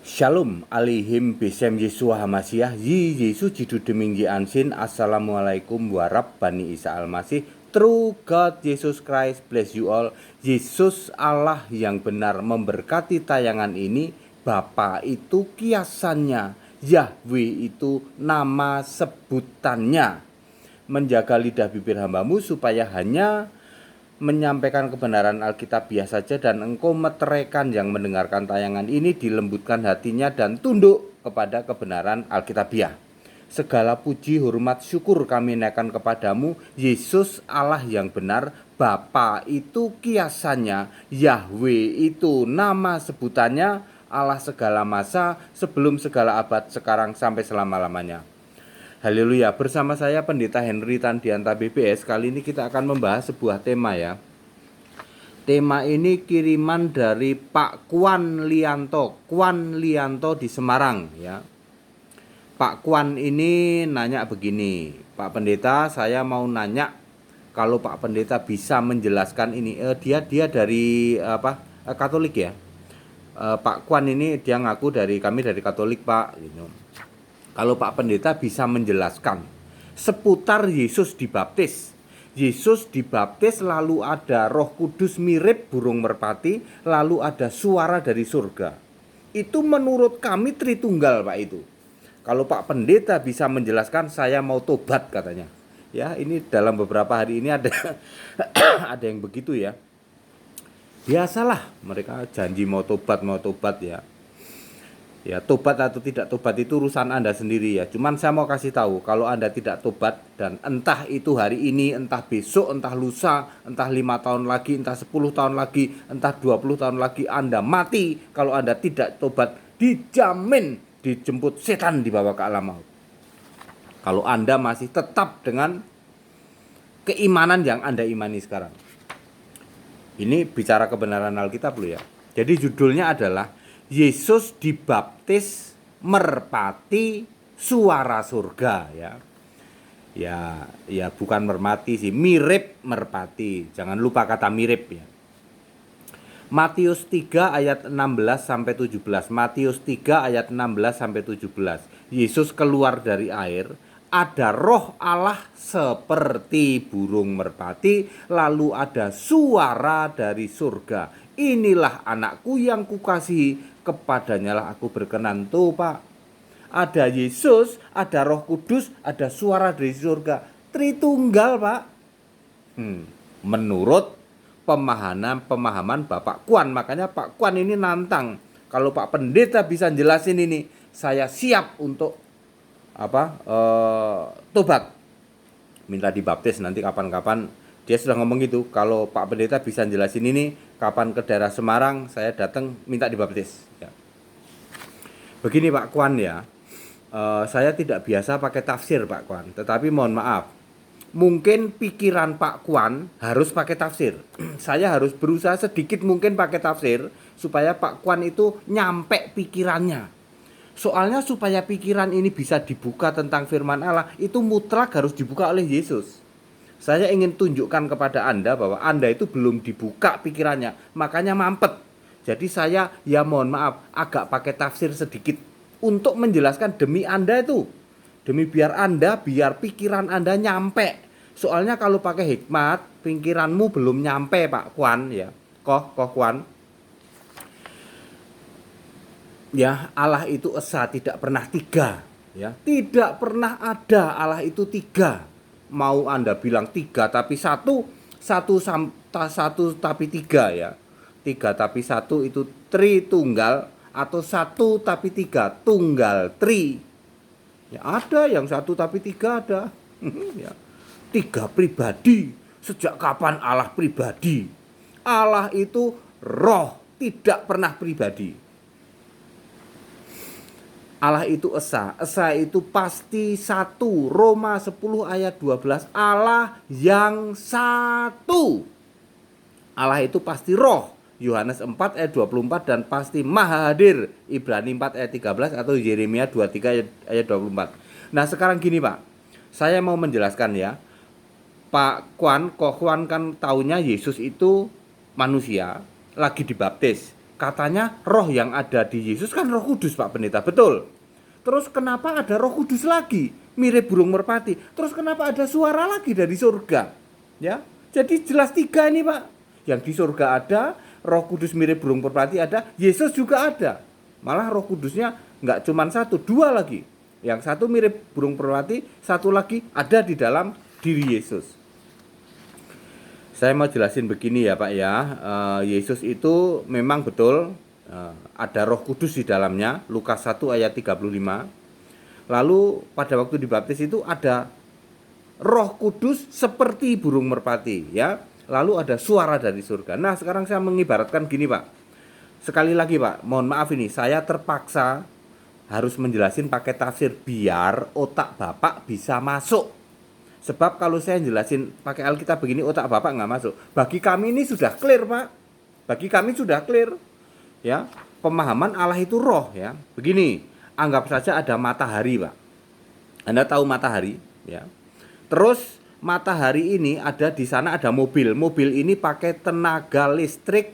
Shalom alihim besem Yesua Hamasiah Yi Yesu jidu deminggi ansin. Assalamualaikum warahmatullahi Isa Almasih. True God Jesus Christ bless you all. Yesus Allah yang benar memberkati tayangan ini. Bapa itu kiasannya, Yahweh itu nama sebutannya. Menjaga lidah bibir hambamu supaya hanya menyampaikan kebenaran Alkitabiah saja, dan engkau meteraikan yang mendengarkan tayangan ini dilembutkan hatinya dan tunduk kepada kebenaran Alkitabiah. Segala puji, hormat, syukur kami naikkan kepadamu, Yesus Allah yang benar. Bapa itu kiasannya, Yahweh itu nama sebutannya, Allah segala masa, sebelum segala abad, sekarang sampai selama-lamanya. Haleluya. Bersama saya Pendeta Henry Tandianta BBS. Kali ini kita akan membahas sebuah tema ya. Tema ini kiriman dari Pak Kwan Lianto di Semarang ya. Pak Kwan ini nanya begini, Pak Pendeta, saya mau nanya kalau Pak Pendeta bisa menjelaskan ini. Dia dari Katolik ya. Pak Kwan ini dia ngaku kami dari Katolik, Pak, gitu. Kalau Pak Pendeta bisa menjelaskan seputar Yesus dibaptis. Yesus dibaptis lalu ada Roh Kudus mirip burung merpati, lalu ada suara dari surga. Itu menurut kami Tritunggal, Pak itu. Kalau Pak Pendeta bisa menjelaskan, saya mau tobat katanya. Ya, ini dalam beberapa hari ini ada ada yang begitu ya. Biasalah mereka janji mau tobat ya. Ya, tobat atau tidak tobat itu urusan Anda sendiri ya. Cuman saya mau kasih tahu, kalau Anda tidak tobat, dan entah itu hari ini, entah besok, entah lusa, entah 5 tahun lagi, entah 10 tahun lagi, entah 20 tahun lagi, Anda mati kalau Anda tidak tobat, dijamin dijemput setan dibawa ke alam maut. Kalau Anda masih tetap dengan keimanan yang Anda imani sekarang. Ini bicara kebenaran Alkitab loh ya. Jadi judulnya adalah Yesus dibaptis merpati suara surga ya. Ya bukan merpati sih, mirip merpati. Jangan lupa kata mirip ya. Matius 3 ayat 16 sampai 17. Matius 3 ayat 16 sampai 17. Yesus keluar dari air, ada roh Allah seperti burung merpati, lalu ada suara dari surga. Inilah anakku yang kukasihi, kepadanya lah aku berkenan. Tuh Pak, ada Yesus, ada Roh Kudus, ada suara dari surga. Tritunggal Pak. Menurut pemahaman Bapak Kwan. Makanya Pak Kwan ini nantang, kalau Pak Pendeta bisa jelasin ini, saya siap untuk tobat, minta dibaptis nanti kapan-kapan. Dia sudah ngomong gitu, kalau Pak Pendeta bisa jelasin ini, kapan ke daerah Semarang, saya datang minta dibaptis ya. Begini Pak Kwan ya, saya tidak biasa pakai tafsir Pak Kwan, tetapi mohon maaf, mungkin pikiran Pak Kwan harus pakai tafsir. Saya harus berusaha sedikit mungkin pakai tafsir, supaya Pak Kwan itu nyampe pikirannya. Soalnya supaya pikiran ini bisa dibuka tentang firman Allah, itu mutlak harus dibuka oleh Yesus. Saya ingin tunjukkan kepada Anda bahwa Anda itu belum dibuka pikirannya, makanya mampet. Jadi saya ya mohon maaf agak pakai tafsir sedikit untuk menjelaskan demi Anda itu. Demi biar pikiran Anda nyampe. Soalnya kalau pakai hikmat, pikiranmu belum nyampe Pak Kwan ya. Koh Kwan. Ya, Allah itu esa, tidak pernah tiga ya. Tidak pernah ada Allah itu tiga. Mau Anda bilang tiga tapi satu tapi tiga ya. Tiga tapi satu itu Tritunggal, atau satu tapi tiga tunggal tri. Ya, ada yang satu tapi tiga ada. Ya. Tiga pribadi. Sejak kapan Allah pribadi? Allah itu roh, tidak pernah pribadi. Allah itu esa. Esa itu pasti satu. Roma 10 ayat 12. Allah yang satu. Allah itu pasti roh. Yohanes 4 ayat 24. Dan pasti maha hadir. Ibrani 4 ayat 13. Atau Yeremia 23 ayat 24. Nah sekarang gini Pak, saya mau menjelaskan ya. Koh Kwan kan taunya Yesus itu manusia, lagi dibaptis. Katanya roh yang ada di Yesus kan Roh Kudus, Pak Pendeta, betul. Terus kenapa ada Roh Kudus lagi, mirip burung merpati? Terus kenapa ada suara lagi dari surga? Ya, jadi jelas 3 ini, Pak. Yang di surga ada, Roh Kudus mirip burung merpati ada, Yesus juga ada. Malah Roh Kudusnya nggak cuma 1, 2 lagi. Yang satu mirip burung merpati, satu lagi ada di dalam diri Yesus. Saya mau jelasin begini ya Pak ya, Yesus itu memang betul ada Roh Kudus di dalamnya, Lukas 1 ayat 35. Lalu pada waktu dibaptis itu ada Roh Kudus seperti burung merpati ya. Lalu ada suara dari surga. Nah sekarang saya mengibaratkan gini Pak. Sekali lagi Pak, mohon maaf ini saya terpaksa harus menjelasin pakai tafsir biar otak Bapak bisa masuk. Sebab kalau saya jelasin pakai Alkitab begini otak Bapak nggak masuk. Bagi kami ini sudah clear Pak. Bagi kami sudah clear. Ya, pemahaman Allah itu roh ya. Begini, anggap saja ada matahari Pak. Anda tahu matahari ya. Terus matahari ini ada di sana ada mobil. Mobil ini pakai tenaga listrik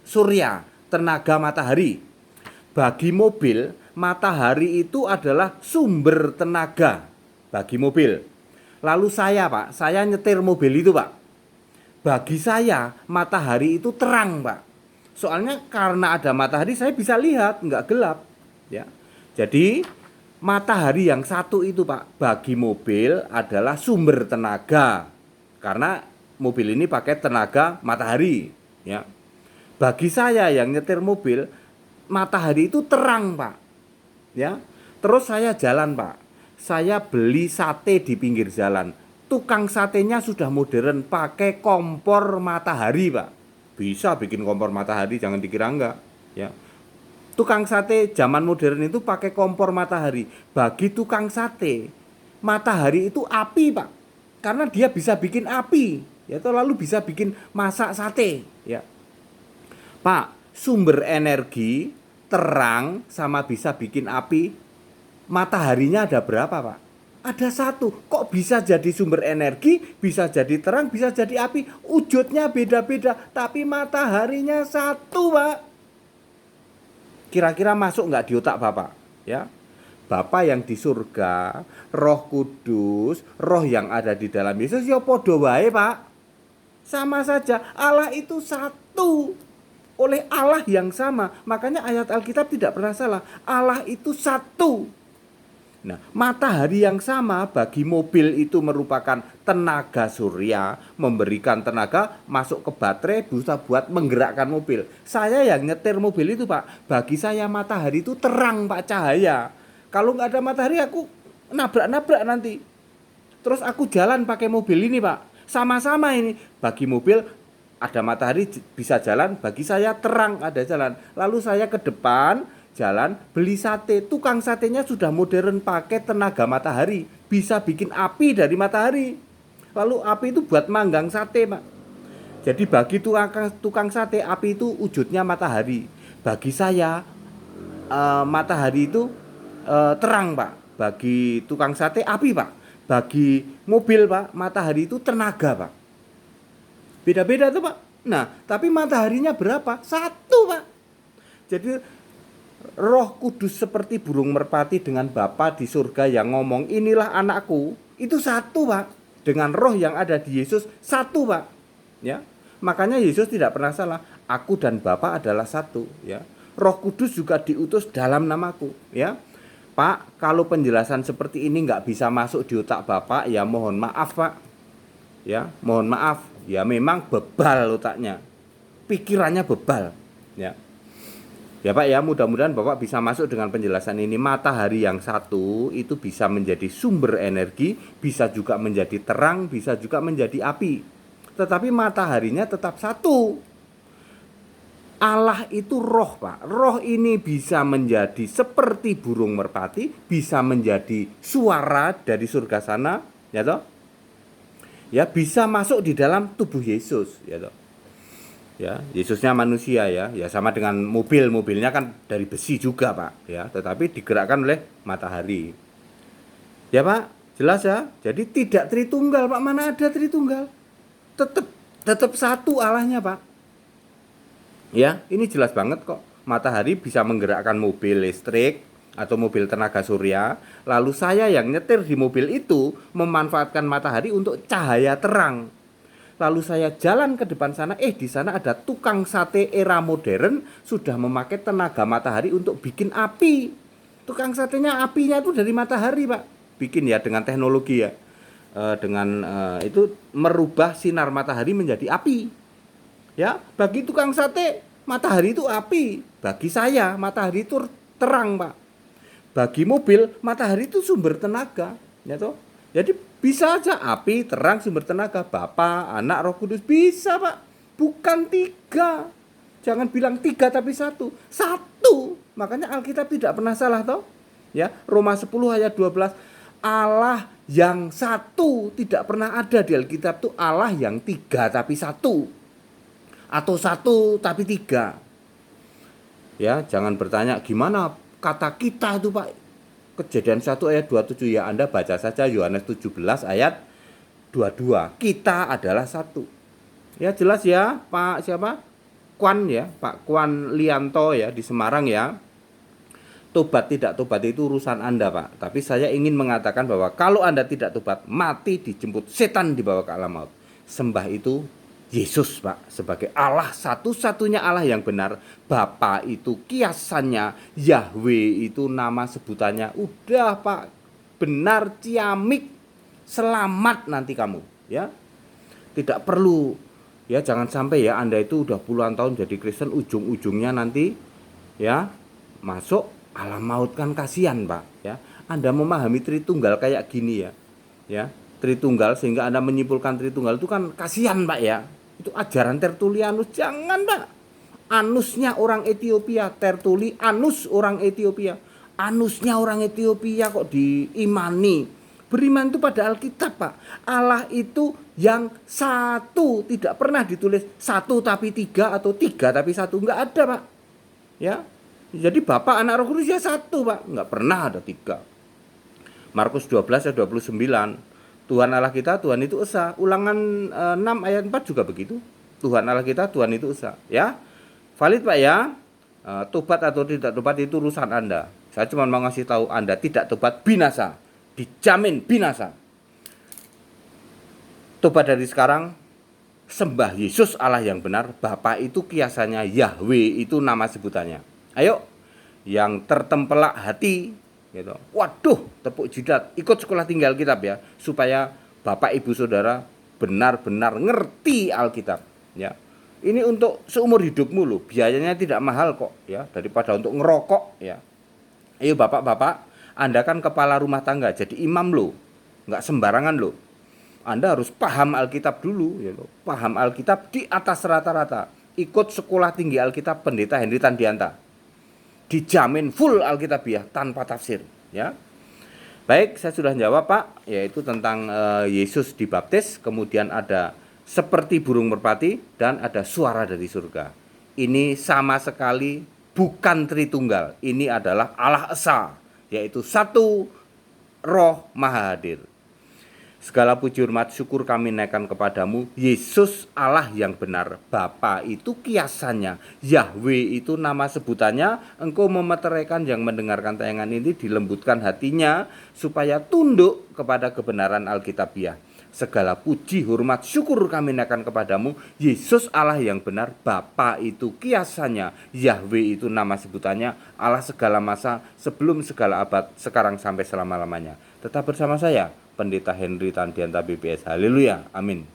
surya, tenaga matahari. Bagi mobil, matahari itu adalah sumber tenaga bagi mobil. Lalu saya Pak, saya nyetir mobil itu Pak. Bagi saya matahari itu terang Pak. Soalnya karena ada matahari saya bisa lihat, nggak gelap ya. Jadi matahari yang satu itu Pak, bagi mobil adalah sumber tenaga. Karena mobil ini pakai tenaga matahari ya. Bagi saya yang nyetir mobil, matahari itu terang Pak ya. Terus saya jalan Pak, saya beli sate di pinggir jalan. Tukang satenya sudah modern, pakai kompor matahari Pak. Bisa bikin kompor matahari, jangan dikira enggak ya. Tukang sate zaman modern itu pakai kompor matahari. Bagi tukang sate, matahari itu api Pak. Karena dia bisa bikin api ya, lalu bisa bikin masak sate ya. Pak, sumber energi terang sama bisa bikin api, mataharinya ada berapa Pak? Ada 1. Kok bisa jadi sumber energi, bisa jadi terang, bisa jadi api? Wujudnya beda-beda, tapi mataharinya 1 Pak. Kira-kira masuk nggak di otak Bapak? Ya, Bapak yang di surga, Roh Kudus, roh yang ada di dalam Yesus ya podo wae Pak. Sama saja, Allah itu 1. Oleh Allah yang sama. Makanya ayat Alkitab tidak pernah salah. Allah itu 1. Nah, matahari yang sama bagi mobil itu merupakan tenaga surya, memberikan tenaga masuk ke baterai bisa buat menggerakkan mobil. Saya yang nyetir mobil itu Pak, bagi saya matahari itu terang Pak, cahaya. Kalau nggak ada matahari aku nabrak-nabrak nanti. Terus aku jalan pakai mobil ini Pak, sama-sama ini. Bagi mobil ada matahari bisa jalan, bagi saya terang ada jalan. Lalu saya ke depan jalan beli sate, tukang satenya sudah modern pakai tenaga matahari, bisa bikin api dari matahari. Lalu api itu buat manggang sate Pak. Jadi bagi tukang sate api itu wujudnya matahari. Bagi saya matahari itu terang Pak. Bagi tukang sate api Pak. Bagi mobil Pak, matahari itu tenaga Pak. Beda-beda tuh Pak. Nah, tapi mataharinya berapa? 1 Pak. Jadi Roh Kudus seperti burung merpati dengan Bapa di surga yang ngomong inilah anakku, itu 1 Pak. Dengan roh yang ada di Yesus 1 Pak ya. Makanya Yesus tidak pernah salah, aku dan Bapa adalah 1 ya. Roh Kudus juga diutus dalam namaku ya. Pak, kalau penjelasan seperti ini nggak bisa masuk di otak Bapak ya mohon maaf Pak ya, mohon maaf ya, memang bebal otaknya, pikirannya bebal ya. Ya Pak ya, mudah-mudahan Bapak bisa masuk dengan penjelasan ini. Matahari yang 1 itu bisa menjadi sumber energi, bisa juga menjadi terang, bisa juga menjadi api. Tetapi mataharinya tetap 1. Allah itu roh Pak. Roh ini bisa menjadi seperti burung merpati, bisa menjadi suara dari surga sana, ya toh? Ya, bisa masuk di dalam tubuh Yesus, ya toh. Ya, Yesusnya manusia ya sama dengan mobilnya kan dari besi juga Pak ya, tetapi digerakkan oleh matahari. Ya Pak, jelas ya. Jadi tidak Tritunggal Pak, mana ada Tritunggal? Tetap 1 Allahnya Pak. Ya, ini jelas banget kok. Matahari bisa menggerakkan mobil listrik atau mobil tenaga surya. Lalu saya yang nyetir di mobil itu memanfaatkan matahari untuk cahaya terang. Lalu saya jalan ke depan sana, di sana ada tukang sate era modern sudah memakai tenaga matahari untuk bikin api. Tukang satenya apinya itu dari matahari, Pak. Bikin ya dengan teknologi ya. Itu merubah sinar matahari menjadi api. Ya, bagi tukang sate matahari itu api. Bagi saya matahari itu terang, Pak. Bagi mobil matahari itu sumber tenaga, ya toh. Jadi bisa aja api, terang, sumber tenaga. Bapa, Anak, Roh Kudus bisa, Pak. Bukan 3. Jangan bilang 3 tapi 1. 1. Makanya Alkitab tidak pernah salah toh. Ya, Roma 10 ayat 12. Allah yang 1 tidak pernah ada di Alkitab tuh Allah yang 3 tapi 1. Atau 1 tapi 3. Ya, jangan bertanya gimana kata kita itu, Pak. Kejadian 1 ayat 27 ya, Anda baca saja Yohanes 17 ayat 22. Kita adalah 1. Ya jelas ya, Pak siapa? Kwan ya, Pak Kwan Lianto ya di Semarang ya. Tobat tidak tobat itu urusan Anda, Pak. Tapi saya ingin mengatakan bahwa kalau Anda tidak tobat, mati dijemput setan dibawa ke alam maut. Sembah itu Yesus, Pak, sebagai Allah, satu-satunya Allah yang benar. Bapa itu kiasannya, Yahweh itu nama sebutannya. Udah, Pak, benar, ciamik, selamat nanti kamu, ya. Tidak perlu, ya, jangan sampai ya Anda itu udah puluhan tahun jadi Kristen, ujung-ujungnya nanti ya masuk alam maut, kan kasihan, Pak, ya. Anda memahami Tritunggal kayak gini ya. Ya, Tritunggal sehingga Anda menyimpulkan Tritunggal itu kan kasihan, Pak, ya. Itu ajaran Tertulianus, jangan, Pak. Anusnya orang Ethiopia, Tertuli anus orang Ethiopia. Anusnya orang Ethiopia kok diimani. Beriman itu pada Alkitab, Pak. Allah itu yang 1, tidak pernah ditulis 1 tapi 3 atau 3 tapi 1, enggak ada, Pak. Ya. Jadi Bapa, Anak, Roh Kudus ya 1, Pak. Enggak pernah ada 3. Markus 12 ayat 29. Tuhan Allah kita, Tuhan itu esa. Ulangan 6 ayat 4 juga begitu. Tuhan Allah kita, Tuhan itu esa. Ya, valid, Pak, ya. Tobat atau tidak tobat itu urusan Anda. Saya cuma mau ngasih tahu Anda tidak tobat binasa. Dijamin binasa. Tobat dari sekarang. Sembah Yesus Allah yang benar. Bapa itu kiasannya, Yahweh itu nama sebutannya. Ayo, yang tertempelak hati gitu. Waduh, tepuk jidat, ikut sekolah tinggi Alkitab ya, supaya Bapak Ibu Saudara benar-benar ngerti Alkitab ya. Ini untuk seumur hidupmu loh, biayanya tidak mahal kok ya, daripada untuk ngerokok ya. Ayo Bapak-bapak, Anda kan kepala rumah tangga, jadi imam loh, nggak sembarangan loh. Anda harus paham Alkitab dulu ya loh. Paham Alkitab di atas rata-rata. Ikut sekolah tinggi Alkitab Pendeta Henry Tandianta. Dijamin full Alkitabiah tanpa tafsir ya. Baik, saya sudah jawab, Pak, yaitu tentang Yesus dibaptis, kemudian ada seperti burung merpati dan ada suara dari surga. Ini sama sekali bukan Tritunggal. Ini adalah Allah Esa, yaitu 1 Roh Maha Hadir. Segala puji hormat syukur kami naikkan kepadamu, Yesus Allah yang benar. Bapa itu kiasannya, Yahweh itu nama sebutannya. Engkau memeteraikan yang mendengarkan tayangan ini, dilembutkan hatinya supaya tunduk kepada kebenaran Alkitabiah. Segala puji hormat syukur kami naikkan kepadamu, Yesus Allah yang benar. Bapa itu kiasannya, Yahweh itu nama sebutannya, Allah segala masa, sebelum segala abad, sekarang sampai selama-lamanya. Tetap bersama saya, Pendeta Henry Tandianta BPS. Haleluya, amin.